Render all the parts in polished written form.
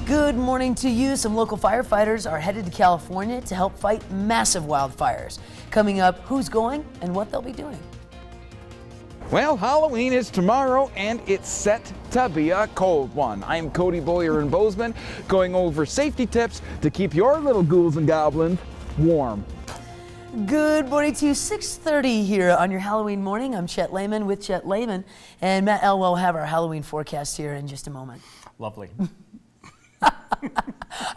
Good morning to you. Some local firefighters are headed to California to help fight massive wildfires. Coming up, who's going and what they'll be doing. Well, Halloween is tomorrow and it's set to be a cold one. I'm Cody Boyer in Bozeman, going over safety tips to keep your little ghouls and goblins warm. Good morning to you. 6:30 here on your Halloween morning. I'm Chet Lehman with Chet Lehman, and Matt Elwell will have our Halloween forecast here in just a moment. Lovely.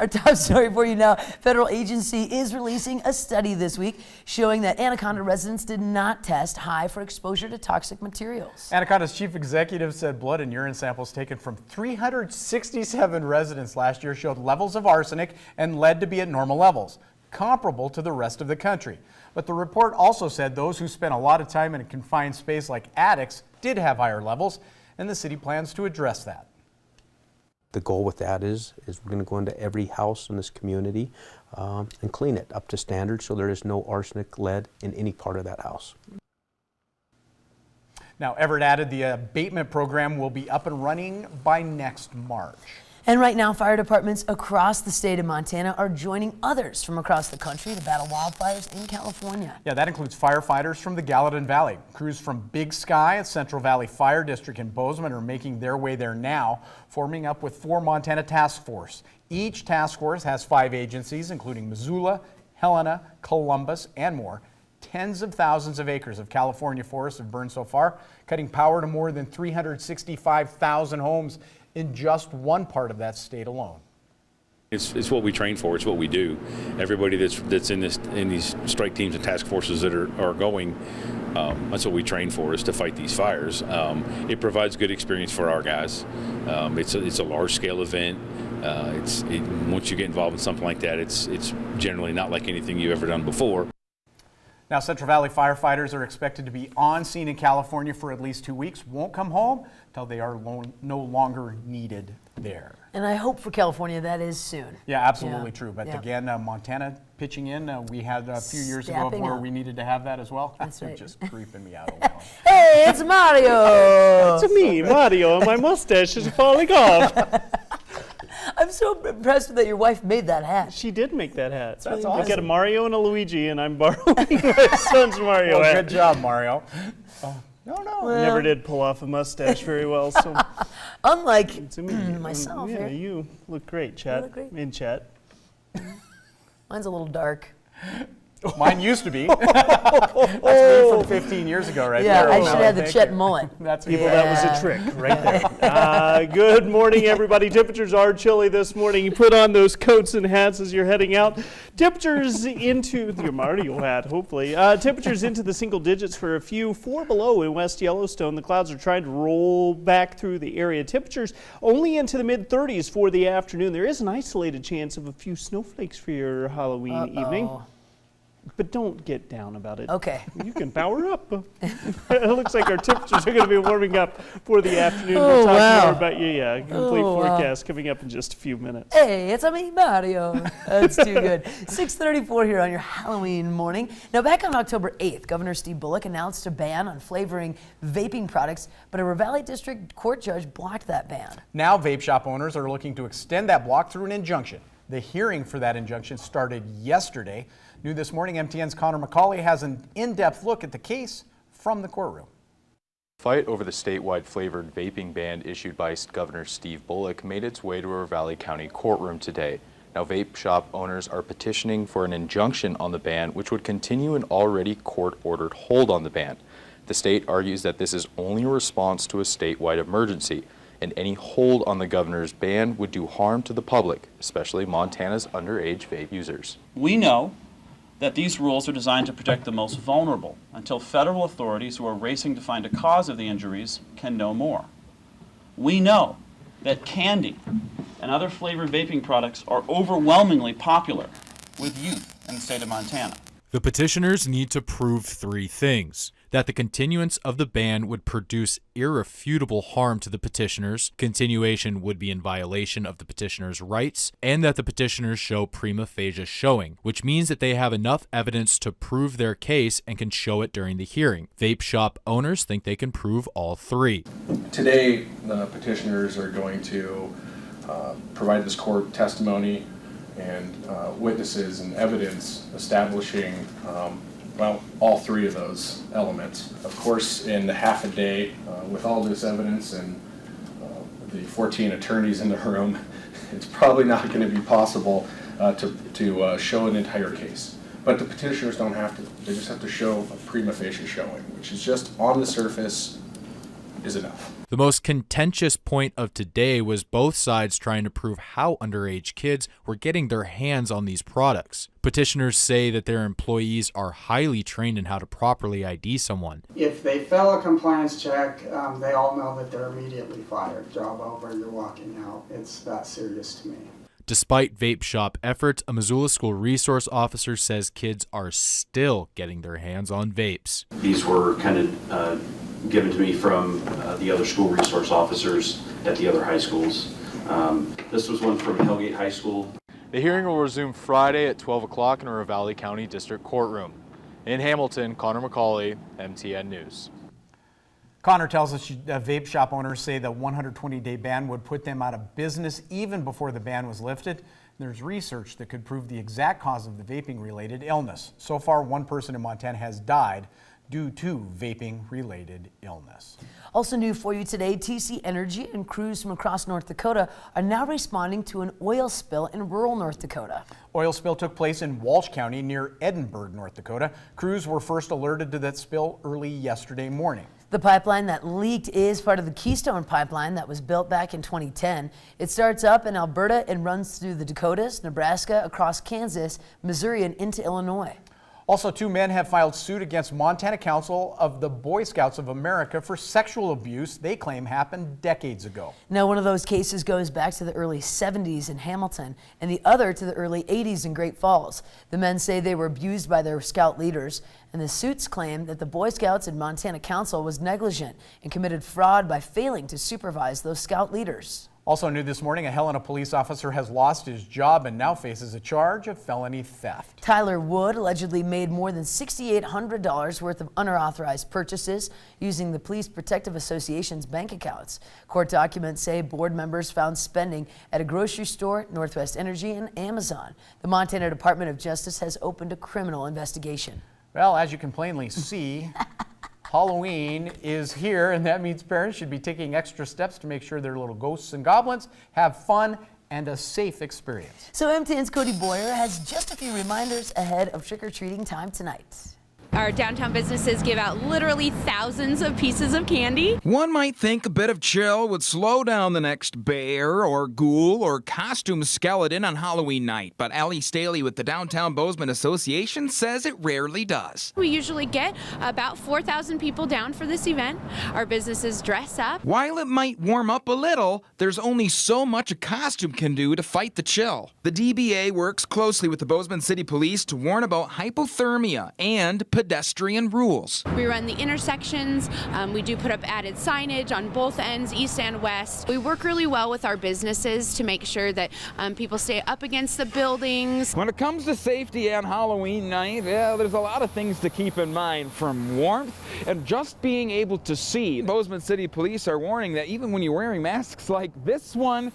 Our top story for you now. Federal agency is releasing a study this week showing that Anaconda residents did not test high for exposure to toxic materials. Anaconda's chief executive said blood and urine samples taken from 367 residents last year showed levels of arsenic and lead to be at normal levels, comparable to the rest of the country. But the report also said those who spent a lot of time in a confined space like attics did have higher levels, and the city plans to address that. The goal with that is we're going to go into every house in this community and clean it up to standard so there is no arsenic, lead in any part of that house. Now, Everett added the abatement program will be up and running by next March. And right now, fire departments across the state of Montana are joining others from across the country to battle wildfires in California. Yeah, that includes firefighters from the Gallatin Valley. Crews from Big Sky at Central Valley Fire District in Bozeman are making their way there now, forming up with 4 Montana task force. Each task force has 5 agencies, including Missoula, Helena, Columbus, and more. Tens of thousands of acres of California forests have burned so far, cutting power to more than 365,000 homes in just one part of that state alone. It's what we train for. It's what we do. Everybody that's in these strike teams and task forces that are going, that's what we train for, is to fight these fires. It provides good experience for our guys. It's a large scale event. Once you get involved in something like that, it's generally not like anything you've ever done before. Now, Central Valley firefighters are expected to be on scene in California for at least 2 weeks. Won't come home until they are no longer needed there. And I hope for California that is soon. Yeah, absolutely true. But yeah. Again, Montana pitching in. We had a few years ago where we needed to have that as well. That's right. Just creeping me out a little. Hey, it's Mario! It's me, Mario, and my mustache is falling off. I'm so impressed that your wife made that hat. She did make that hat. That's I awesome. got a Mario and a Luigi, and I'm borrowing my son's Mario Well, hat. good job, Mario. No. Well, Never did pull off a mustache very well, so unlike to me, myself yeah, here. You look great, Chet. look great. In Chet. Mine's a little dark. Mine used to be. That's me from 15 years ago, right Yeah, there. I should have the Chet mullet. That's People, that was a trick right there. Good morning, everybody. Temperatures are chilly this morning. You put on those coats and hats as you're heading out. Temperatures into your Mario hat, hopefully. Temperatures into the single digits for a few. 4 below in West Yellowstone. The clouds are trying to roll back through the area. Temperatures only into the mid-30s for the afternoon. There is an isolated chance of a few snowflakes for your Halloween evening. But don't get down about it. Okay. You can power up. It looks like our temperatures are going to be warming up for the afternoon. Oh, We'll talk wow. more about your complete forecast coming up in just a few minutes. Hey, it's me, Mario. That's too good. 6:34 here on your Halloween morning. Now, back on October 8th, Governor Steve Bullock announced a ban on flavoring vaping products, but a Ravalli District Court judge blocked that ban. Now, vape shop owners are looking to extend that block through an injunction. The hearing for that injunction started yesterday. New this morning, MTN's Connor McCauley has an in-depth look at the case from the courtroom. Fight over the statewide flavored vaping ban issued by Governor Steve Bullock made its way to a Ravalli County courtroom today. Now, vape shop owners are petitioning for an injunction on the ban, which would continue an already court-ordered hold on the ban. The state argues that this is only a response to a statewide emergency, and any hold on the governor's ban would do harm to the public, especially Montana's underage vape users. We know that these rules are designed to protect the most vulnerable until federal authorities who are racing to find a cause of the injuries can know more. We know that candy and other flavored vaping products are overwhelmingly popular with youth in the state of Montana. The petitioners need to prove 3 things: that the continuance of the ban would produce irrefutable harm to the petitioners, continuation would be in violation of the petitioners' rights, and that the petitioners show prima facie showing, which means that they have enough evidence to prove their case and can show it during the hearing. Vape shop owners think they can prove all 3. Today, the petitioners are going to provided this court testimony and witnesses and evidence establishing, well, all three of those elements. Of course, in half a day, with all this evidence and the 14 attorneys in the room, it's probably not going to be possible to show an entire case. But the petitioners don't have to. They just have to show a prima facie showing, which is just on the surface is enough. The most contentious point of today was both sides trying to prove how underage kids were getting their hands on these products. Petitioners say that their employees are highly trained in how to properly ID someone. If they fail a compliance check, they all know that they're immediately fired. Job over, you're walking out. It's that serious to me. Despite vape shop efforts, a Missoula school resource officer says kids are still getting their hands on vapes. These were kind of given to me from the other school resource officers at the other high schools. This was one from Hellgate High School. The hearing will resume Friday at 12 o'clock in our Valley County District Courtroom. In Hamilton, Connor McCauley, MTN News. Connor tells us vape shop owners say the 120-day ban would put them out of business even before the ban was lifted. There's research that could prove the exact cause of the vaping-related illness. So far, one person in Montana has died due to vaping-related illness. Also new for you today, TC Energy and crews from across North Dakota are now responding to an oil spill in rural North Dakota. Oil spill took place in Walsh County near Edinburgh, North Dakota. Crews were first alerted to that spill early yesterday morning. The pipeline that leaked is part of the Keystone Pipeline that was built back in 2010. It starts up in Alberta and runs through the Dakotas, Nebraska, across Kansas, Missouri, and into Illinois. Also, 2 men have filed suit against Montana Council of the Boy Scouts of America for sexual abuse they claim happened decades ago. Now, one of those cases goes back to the early 70s in Hamilton and the other to the early 80s in Great Falls. The men say they were abused by their scout leaders, and the suits claim that the Boy Scouts and Montana Council was negligent and committed fraud by failing to supervise those scout leaders. Also new this morning, a Helena police officer has lost his job and now faces a charge of felony theft. Tyler Wood allegedly made more than $6,800 worth of unauthorized purchases using the Police Protective Association's bank accounts. Court documents say board members found spending at a grocery store, Northwest Energy, and Amazon. The Montana Department of Justice has opened a criminal investigation. Well, as you can plainly see, Halloween is here, and that means parents should be taking extra steps to make sure their little ghosts and goblins have fun and a safe experience. So MTN's Cody Boyer has just a few reminders ahead of trick-or-treating time tonight. Our downtown businesses give out literally thousands of pieces of candy. One might think a bit of chill would slow down the next bear or ghoul or costume skeleton on Halloween night, but Allie Staley with the Downtown Bozeman Association says it rarely does. We usually get about 4,000 people down for this event. Our businesses dress up. While it might warm up a little, there's only so much a costume can do to fight the chill. The DBA works closely with the Bozeman City Police to warn about hypothermia and pedestrian rules. We run the intersections. We do put up added signage on both ends, east and west. We work really well with our businesses to make sure that people stay up against the buildings. When it comes to safety on Halloween night, yeah, there's a lot of things to keep in mind, from warmth and just being able to see. Bozeman City Police are warning that even when you're wearing masks like this one,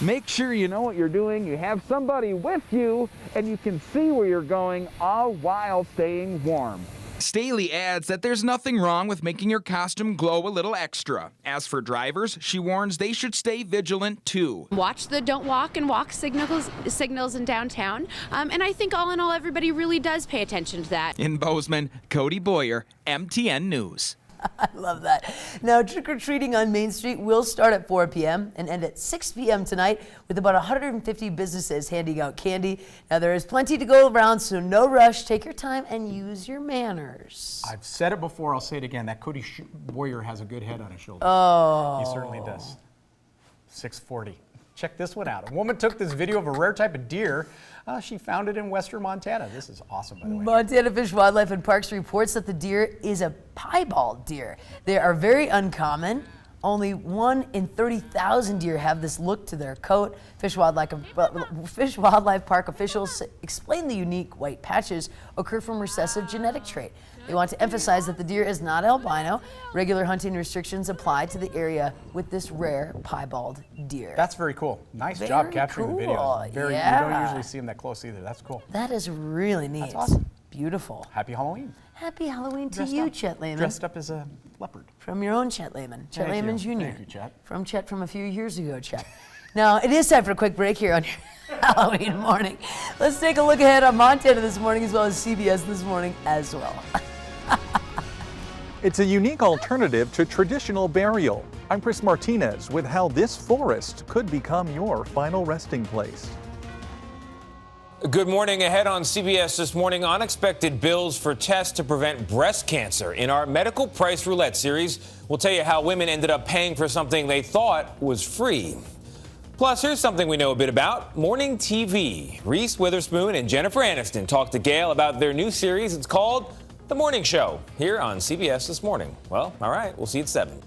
make sure you know what you're doing, you have somebody with you, and you can see where you're going, all while staying warm. Staley adds that there's nothing wrong with making your costume glow a little extra. As for drivers, she warns they should stay vigilant too. Watch the don't walk and walk signals in downtown. And I think all in all, everybody really does pay attention to that. In Bozeman, Cody Boyer, MTN News. I love that. Now, trick-or-treating on Main Street will start at 4 p.m. and end at 6 p.m. tonight with about 150 businesses handing out candy. Now, there is plenty to go around, so no rush. Take your time and use your manners. I've said it before, I'll say it again. That Cody Boyer has a good head on his shoulders. Oh. He certainly does. 640. Check this one out. A woman took this video of a rare type of deer. She found it in western Montana. This is awesome, by the way. Montana Fish, Wildlife, and Parks reports that the deer is a piebald deer. They are very uncommon. Only 1 in 30,000 deer have this look to their coat. Fish Wildlife Park officials explain the unique white patches occur from recessive genetic trait. They want to emphasize that the deer is not albino. Regular hunting restrictions apply to the area with this rare piebald deer. That's very cool. Nice job Very capturing the cool, videos. You don't yeah. usually see them that close either. That's cool. That is really neat. That's awesome. Beautiful. Happy Halloween. Happy Halloween to Dressed you, up. Chet Lehman. Dressed up as a leopard. From your own Chet Lehman. Chet Thank Lehman you. Jr. Thank you, Chet. From Chet from a few years ago, Chet. Now, it is time for a quick break here on your Halloween morning. Let's take a look ahead on Montana this morning as well as CBS this morning as well. It's a unique alternative to traditional burial. I'm Chris Martinez with how this forest could become your final resting place. Good morning. Ahead on CBS this morning, unexpected bills for tests to prevent breast cancer. In our Medical Price Roulette series, we'll tell you how women ended up paying for something they thought was free. Plus, here's something we know a bit about, morning TV. Reese Witherspoon and Jennifer Aniston talked to Gail about their new series. It's called The Morning Show, here on CBS this morning. Well, all right, we'll see you at 7.